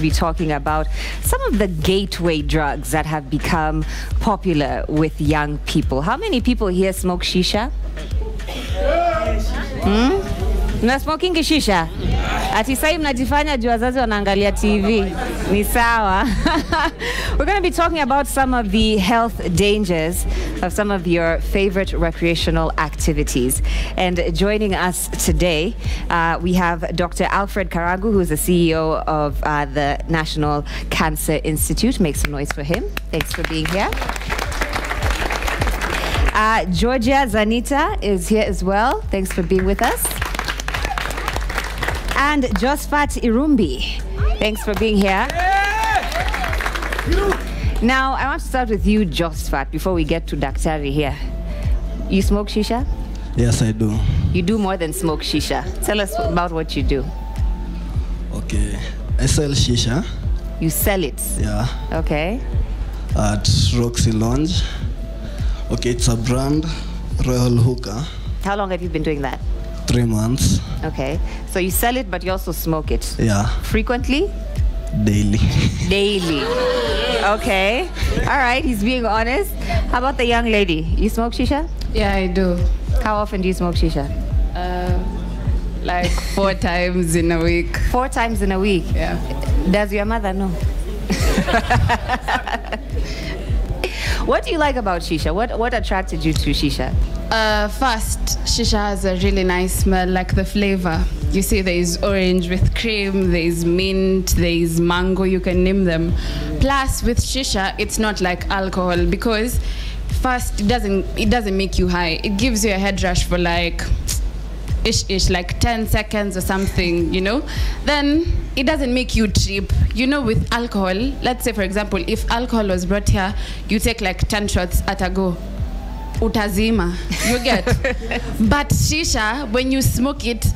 be talking about some of the gateway drugs that have become popular with young people. How many people here smoke shisha? Mna smoking shisha? Ati sai mnajifanya juu wazazi wanaangalia TV. Ni sawa. We're going to be talking about some of the health dangers of some of your favorite recreational activities. And joining us today, we have Dr. Alfred Karagu, who's the CEO of the National Cancer Institute. Make some noise for him. Thanks for being here. Georgia Zanita is here as well. Thanks for being with us. And Josfat Irumbi, thanks for being here. Now, I want to start with you, Josfat, before we get to Daktari here. You smoke shisha? Yes, I do. You do more than smoke shisha. Tell us about what you do. Okay, I sell shisha. You sell it? Yeah. Okay. At Roxy Lounge. Okay, it's a brand, Royal Hookah. How long have you been doing that? 3 months. Okay. So you sell it, but you also smoke it? Yeah. Frequently? Daily. Daily. Okay. All right, he's being honest. How about the young lady? You smoke shisha? Yeah, I do. How often do you smoke shisha? Like 4 times in a week. 4 times in a week? Yeah. Does your mother know? What do you like about shisha? What attracted you to shisha? First, shisha has a really nice smell, like the flavor. You see, there is orange with cream, there is mint, there is mango, you can name them. Plus, with shisha, it's not like alcohol because first, it doesn't make you high. It gives you a head rush for like like 10 seconds or something, you know. Then it doesn't make you trip. You know, with alcohol, let's say for example, if alcohol was brought here, you take like 10 shots at a go. Utazima, you get. But shisha, when you smoke it,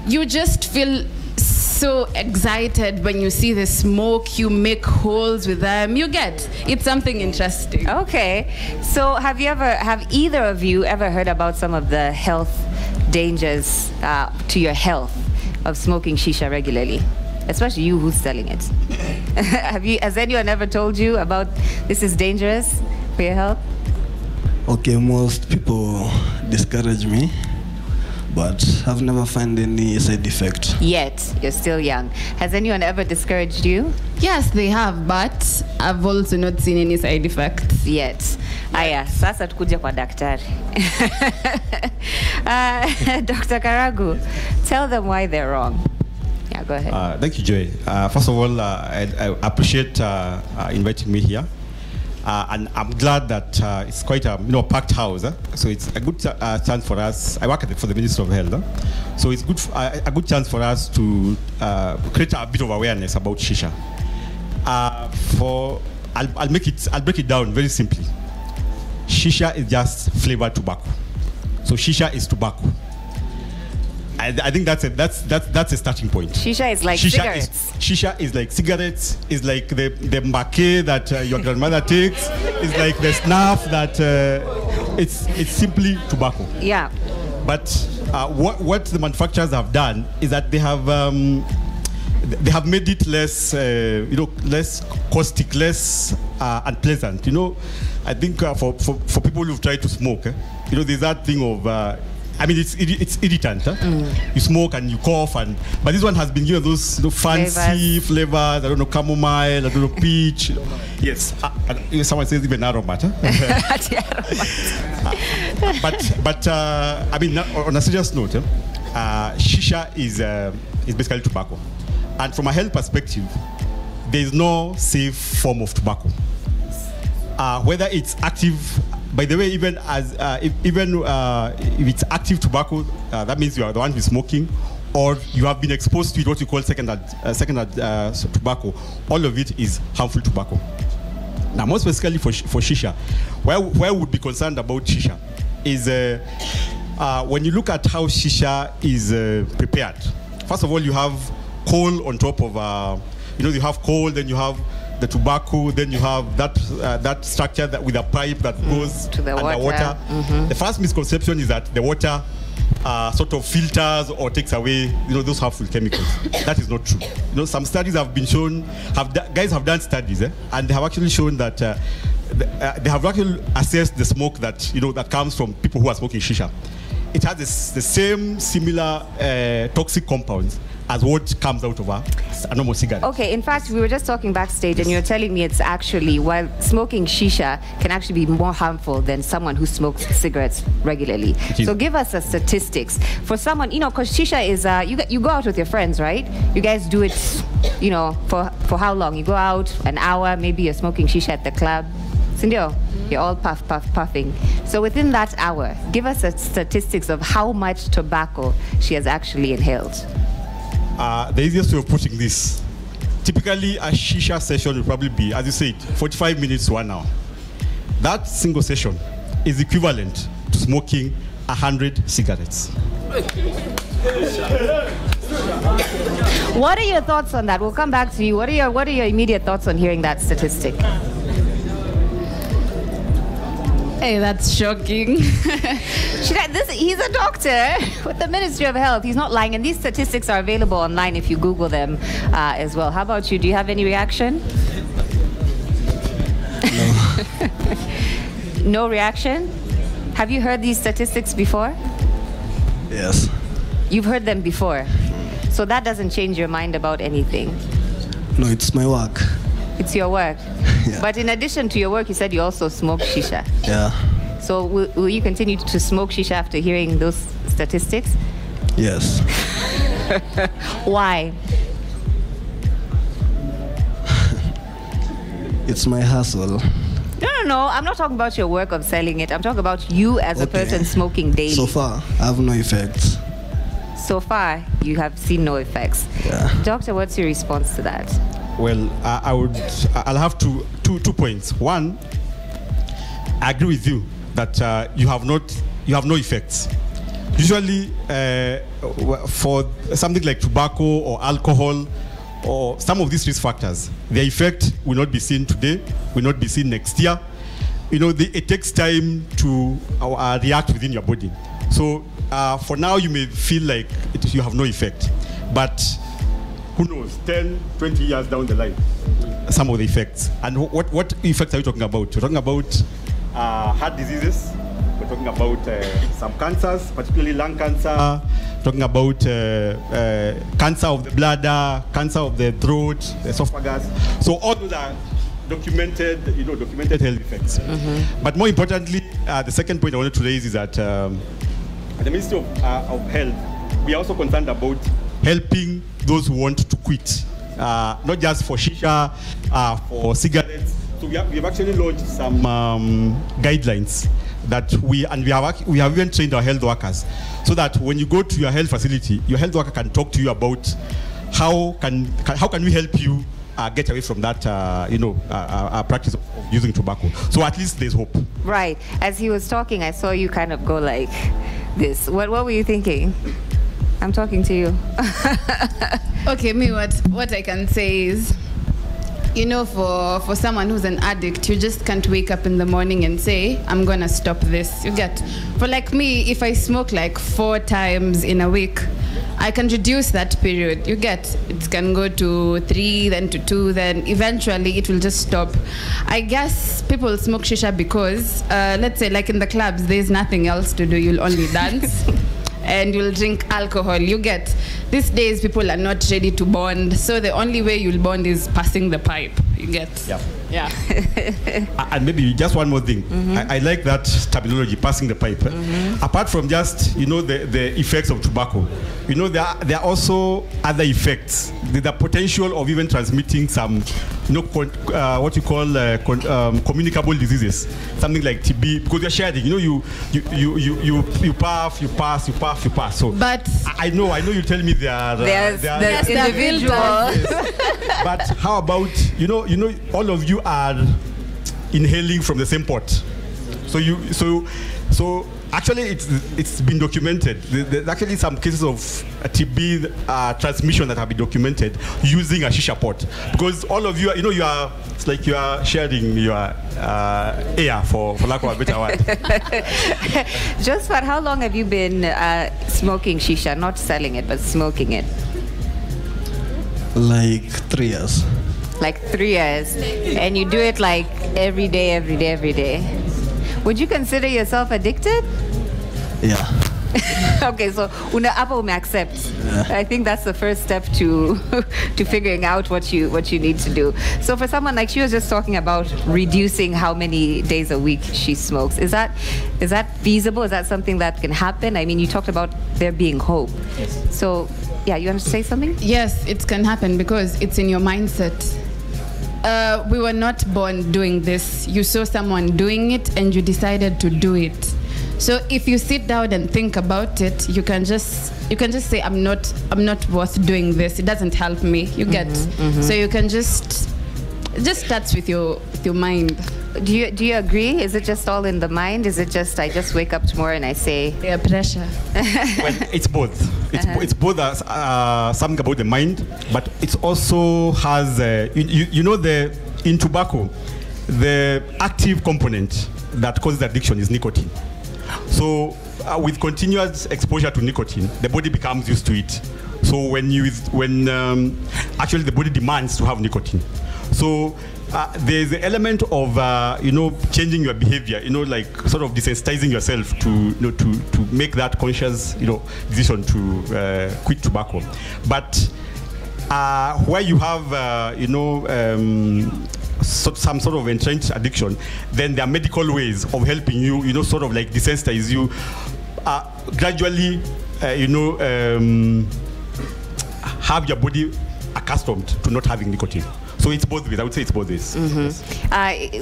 you just feel so excited when you see the smoke, you make holes with them, you get. It's something interesting. Okay, so have either of you ever heard about some of the health dangers to your health of smoking shisha regularly? Especially you who's selling it. Has anyone ever told you about this is dangerous for your health? Okay, most people discourage me, but I've never found any side effect. Yet, you're still young. Has anyone ever discouraged you? Yes, they have, but I've also not seen any side effects. Yet. Aya, sasa tukuja kwa daktari. Dr. Karagu, tell them why they're wrong. Yeah, go ahead. Thank you, Joy. First of all, I appreciate inviting me here. And I'm glad that it's quite a packed house, so it's a good chance for us. I work for the Ministry of Health, so it's a good chance for us to create a bit of awareness about shisha. I'll break it down very simply. Shisha is just flavored tobacco, so shisha is tobacco. I think that's a starting point. Shisha is like cigarettes. Shisha is like cigarettes. Is like the mbake that your grandmother takes. It's like the snuff that it's simply tobacco. Yeah. But what the manufacturers have done is that they have made it less less caustic, less unpleasant. I think for people who've tried to smoke, there's that thing of. I mean, it's irritant. You smoke and you cough, but this one has been given those fancy flavors. I don't know, chamomile. I don't know, peach. Yes, someone says even aromat. But I mean, on a serious note, shisha is basically tobacco, and from a health perspective, there is no safe form of tobacco. Whether it's active. By the way, even if it's active tobacco, that means you are the one who's smoking, or you have been exposed to what you call second-hand tobacco. All of it is harmful tobacco. Now, more specifically for shisha, where we would be concerned about shisha is when you look at how shisha is prepared. First of all, you have coal on top of, you have coal, then you have the tobacco, then you have that structure with a pipe that goes to the underwater. water. The first misconception is that the water sort of filters or takes away, those harmful chemicals. That is not true. Some studies have been shown, guys have done studies, and they have actually shown that they have actually assessed the smoke that that comes from people who are smoking shisha. It has the same similar toxic compounds as what comes out of a normal cigarette. Okay, in fact, we were just talking backstage, and you're telling me it's actually, while smoking shisha can actually be more harmful than someone who smokes cigarettes regularly. So give us the statistics. For someone, because shisha is, you go out with your friends, right? You guys do it, for how long? You go out an hour, maybe you're smoking shisha at the club. Sindio, you're all puffing. So within that hour, give us the statistics of how much tobacco she has actually inhaled. The easiest way of putting this, typically a shisha session will probably be, as you said, 45 minutes to 1 hour. That single session is equivalent to smoking 100 cigarettes. What are your thoughts on that? We'll come back to you. What are your immediate thoughts on hearing that statistic? Hey, that's shocking. He's a doctor with the Ministry of Health. He's not lying, and these statistics are available online if you Google them as well. How about you? Do you have any reaction? No. No reaction? Have you heard these statistics before? Yes. You've heard them before. So that doesn't change your mind about anything. No, it's my work. It's your work. Yeah. But in addition to your work, you said you also smoke shisha. Yeah. So will you continue to smoke shisha after hearing those statistics? Yes. Why? It's my hustle. No. I'm not talking about your work of selling it. I'm talking about you as a person smoking daily. So far, I have no effects. So far, you have seen no effects. Yeah. Doctor, what's your response to that? Well, I'll have two points. One, I agree with you that you have no effects. Usually, for something like tobacco or alcohol or some of these risk factors, their effect will not be seen today, will not be seen next year. It takes time to react within your body. So for now, you may feel like you have no effect, but who knows, 10, 20 years down the line, some of the effects. And what effects are you talking about? You're talking about heart diseases. We're talking about some cancers, particularly lung cancer. Talking about cancer of the bladder, cancer of the throat, the esophagus. So all those are documented health effects. Mm-hmm. But more importantly, the second point I wanted to raise is that at the Ministry of Health, we are also concerned about helping those who want to quit, not just for shisha, for cigarettes. So we have actually launched some guidelines that we have even trained our health workers, so that when you go to your health facility, your health worker can talk to you about how can we help you get away from that practice of using tobacco. So at least there's hope. Right. As he was talking, I saw you kind of go like this. What were you thinking? I'm talking to you. Okay, me, what I can say is, for someone who's an addict, you just can't wake up in the morning and say, I'm gonna stop this. You get? For like me, if I smoke like 4 times in a week, I can reduce that period. You get? It can go to 3, then to 2, then eventually it will just stop. I guess people smoke shisha because, let's say like in the clubs, there's nothing else to do. You'll only dance. And you'll drink alcohol. You get? These days, people are not ready to bond, so the only way you'll bond is passing the pipe. You get? Yeah. And maybe just one more thing. Mm-hmm. I like that terminology, passing the pipe. Mm-hmm. Apart from just the effects of tobacco, there are also other effects. The potential of even transmitting some what you call communicable diseases, something like TB, because you're sharing. You puff, you pass. So, but I know you tell me there's individuals. But how about all of you are inhaling from the same pot, so Actually, it's been documented. There's actually some cases of TB transmission that have been documented using a shisha pot. Because all of you, it's like you are sharing your air, for lack of a better word. Josephat, how long have you been smoking shisha? Not selling it, but smoking it? Like 3 years. Like 3 years. And you do it like every day, every day, every day. Would you consider yourself addicted? Yeah. Okay, so apa ume accept. I think that's the first step to to figuring out what you need to do. So for someone like, she was just talking about reducing how many days a week she smokes. Is that feasible? Is that something that can happen? I mean, you talked about there being hope. Yes. So yeah, you want to say something? Yes, it can happen because it's in your mindset. We were not born doing this. You saw someone doing it and you decided to do it. So if you sit down and think about it, you can just say, I'm not worth doing this. It doesn't help me. You get. So you can just starts with your mind. Do you agree? Is it just all in the mind? Is it just I just wake up tomorrow and I say pressure? Well, it's both. It's both something about the mind, but it also has in tobacco, the active component that causes addiction is nicotine. So with continuous exposure to nicotine, the body becomes used to it. So when actually the body demands to have nicotine. So there's the element of changing your behavior, like sort of desensitizing yourself to to make that conscious decision to quit tobacco. But where you have some sort of entrenched addiction, then there are medical ways of helping you, sort of like desensitize you, gradually, have your body accustomed to not having nicotine. So it's both ways. I would say it's both ways. Yes.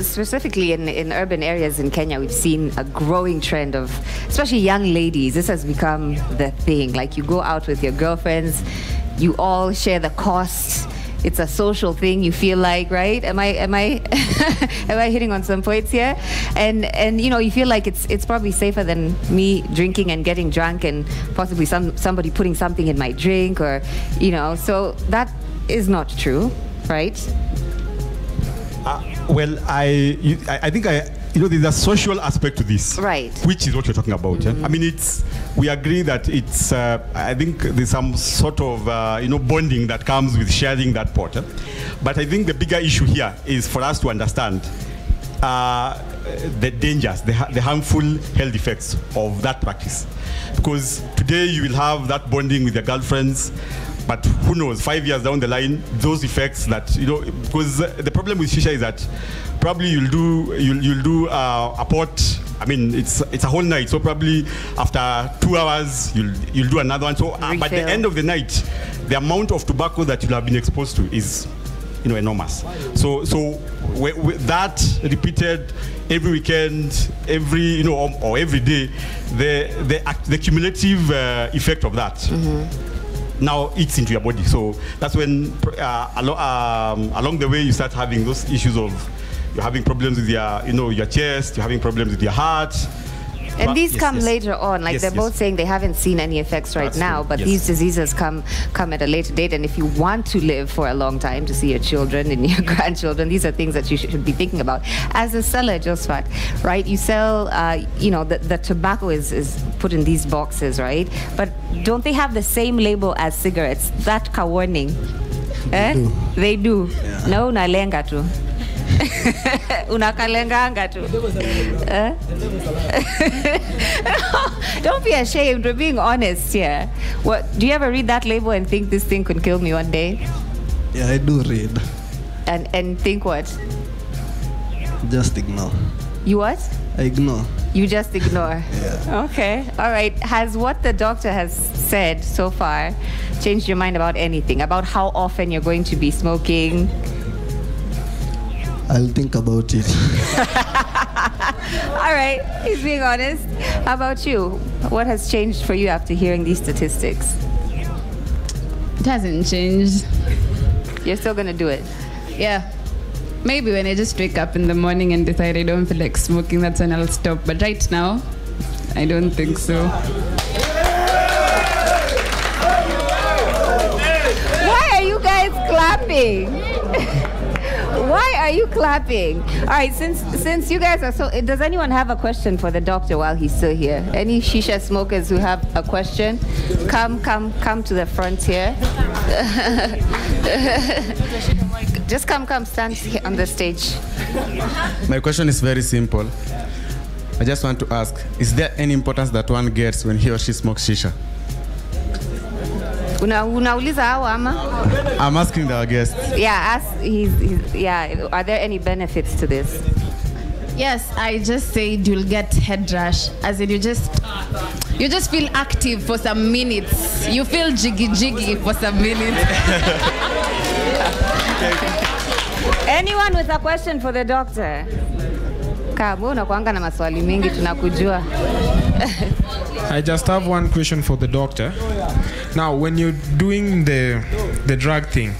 Specifically in urban areas in Kenya, we've seen a growing trend of, especially young ladies, this has become the thing. Like, you go out with your girlfriends, you all share the costs. It's a social thing, you feel like, right? Am I am I hitting on some points here? And you feel like it's probably safer than me drinking and getting drunk and possibly somebody putting something in my drink, or so that is not true, right? Well, I think there's a social aspect to this, right? Which is what you're talking about. I mean, we agree that it's. I think there's some sort of bonding that comes with sharing that pot. But I think the bigger issue here is for us to understand the dangers, the harmful health effects of that practice. Because today you will have that bonding with your girlfriends, but who knows, 5 years down the line, those effects that, because the problem with shisha is that probably you'll do a pot. I mean, it's a whole night, so probably after 2 hours, you'll do another one. So by the end of the night, the amount of tobacco that you'll have been exposed to is enormous. So with that repeated every weekend, every or every day, the cumulative effect of that now eats into your body. So that's when along the way you start having those issues of you're having problems with your chest, you're having problems with your heart. And these come later on. Like, they're both saying they haven't seen any effects right now, but these diseases come at a later date. And if you want to live for a long time, to see your children and your grandchildren, these are things that you should be thinking about. As a seller, Josephat, right? You sell, the tobacco is put in these boxes, right? But don't they have the same label as cigarettes? That ka warning. They do. Yeah. No, unalenga tu. Unakalenganga tu. Don't be ashamed. We're being honest here. What do you ever read that label and think this thing could kill me one day? Yeah, I do read. And think what? Just ignore. You what? I ignore. You just ignore. Yeah. Okay. All right. Has what the doctor has said so far changed your mind about anything? About how often you're going to be smoking? I'll think about it. All right. He's being honest. How about you? What has changed for you after hearing these statistics? It hasn't changed. You're still going to do it? Yeah. Maybe when I just wake up in the morning and decide I don't feel like smoking, that's when I'll stop. But right now, I don't think so. Why are you guys clapping? Why are you clapping? All right, since you guys are so, does anyone have a question for the doctor while he's still here? Any shisha smokers who have a question? Come to the front here. Just come, stand here on the stage. My question is very simple. I just want to ask, is there any importance that one gets when he or she smokes shisha? Unauliza hawa ama? I'm asking the guest. Yeah, are there any benefits to this? Yes, I just said you'll get head rush. As in you just feel active for some minutes. You feel jiggy for some minutes. Anyone with a question for the doctor? Kabu, unakuanga na maswali mingi tunakujua. I just have one question for the doctor. Now, when you're doing the drug thing,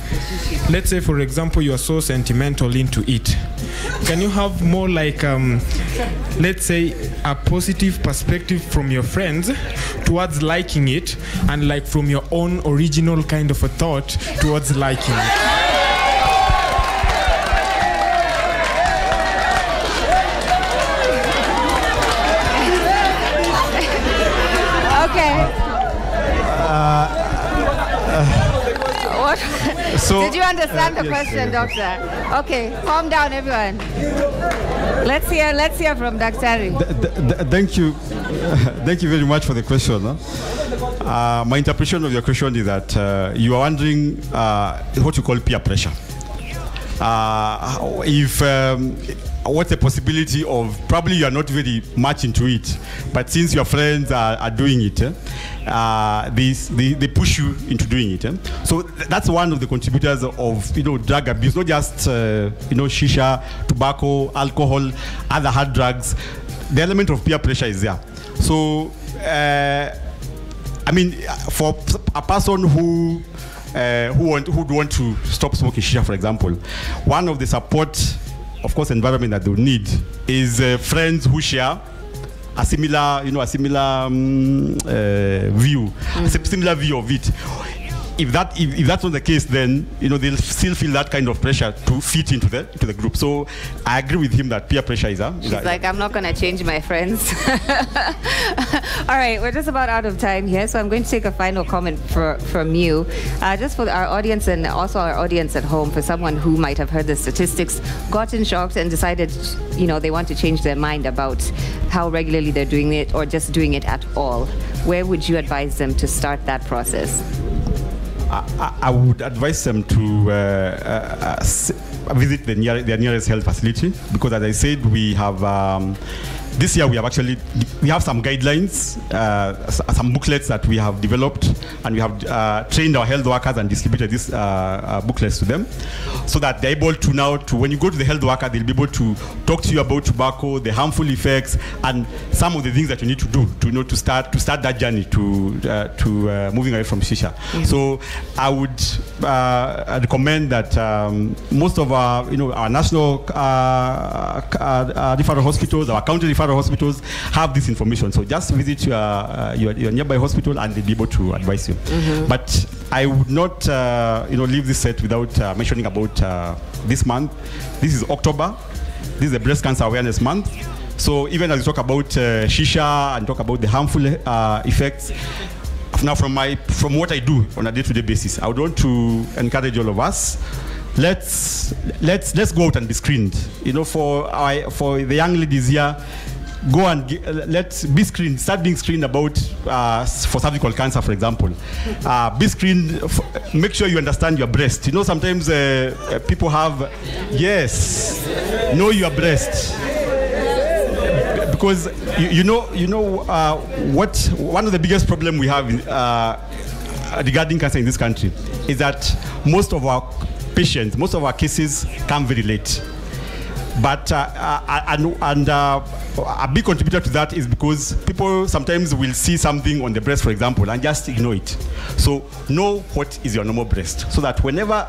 let's say, for example, you are so sentimental into it. Can you have more like, let's say, a positive perspective from your friends towards liking it, and like from your own original kind of a thought towards liking it? Okay. What? So, did you understand the yes, question, doctor? Okay, calm down, everyone. Let's hear from Dr. Thank you. Thank you very much for the question. My interpretation of your question is that you are wondering what you call peer pressure. What's the possibility of, probably you are not very much into it, but since your friends are doing it, they push you into doing it. So that's one of the contributors of drug abuse, not just shisha, tobacco, alcohol, other hard drugs. The element of peer pressure is there. So I mean, for a person who would want to stop smoking shisha, for example, one of the support, of course, environment that they would need is friends who share a similar, view, a similar view of it. If that's not the case, then they'll still feel that kind of pressure to fit into the group. So I agree with him that peer pressure is She's like, I'm not going to change my friends. All right, we're just about out of time here, so I'm going to take a final comment from you, just for our audience and also our audience at home. For someone who might have heard the statistics, gotten shocked, and decided, they want to change their mind about how regularly they're doing it or just doing it at all. Where would you advise them to start that process? I would advise them to visit their nearest health facility, because, as I said, we have this year we have some guidelines, some booklets that we have developed, and we have trained our health workers and distributed these booklets to them, so that they're able to now, when you go to the health worker, they'll be able to talk to you about tobacco, the harmful effects, and some of the things that you need to do to start that journey to moving away from shisha. Mm-hmm. So I would recommend that most of our national referral hospitals, our county referral hospitals have this information. So just visit your nearby hospital, and they'll be able to advise you. Mm-hmm. But I would not leave this set without mentioning about this month. This is October. This is the Breast Cancer Awareness Month. So even as we talk about shisha and talk about the harmful effects, now from what I do on a day-to-day basis, I would want to encourage all of us. Let's go out and be screened. For the young ladies here, go and let's be screened. Start being screened about for cervical cancer, for example. Be screened. Make sure you understand your breast. Sometimes people have, yes, know your breast, because what one of the biggest problem we have regarding cancer in this country is that most of our patients, most of our cases come very late. But a big contributor to that is because people sometimes will see something on the breast, for example, and just ignore it. So know what is your normal breast, so that whenever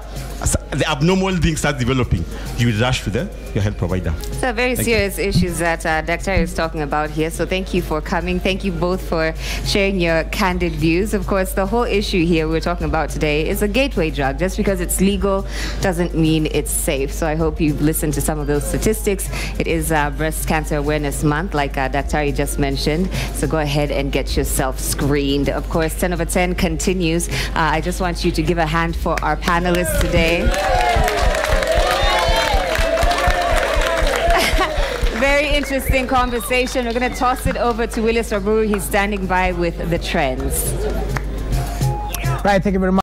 the abnormal thing starts developing, you will rush to your health provider. So very serious issues that Dr. is talking about here. So thank you for coming. Thank you both for sharing your candid views. Of course, the whole issue here we're talking about today is a gateway drug. Just because it's legal doesn't mean it's safe. So I hope you've listened to some of those statistics. It is Breast Cancer Awareness Month, like Dr. just mentioned. So go ahead and get yourself screened. Of course, 10 over 10 continues. I just want you to give a hand for our panelists today. Very interesting conversation. We're going to toss it over to Willis Raburu. He's standing by with the trends. Right, thank you very much.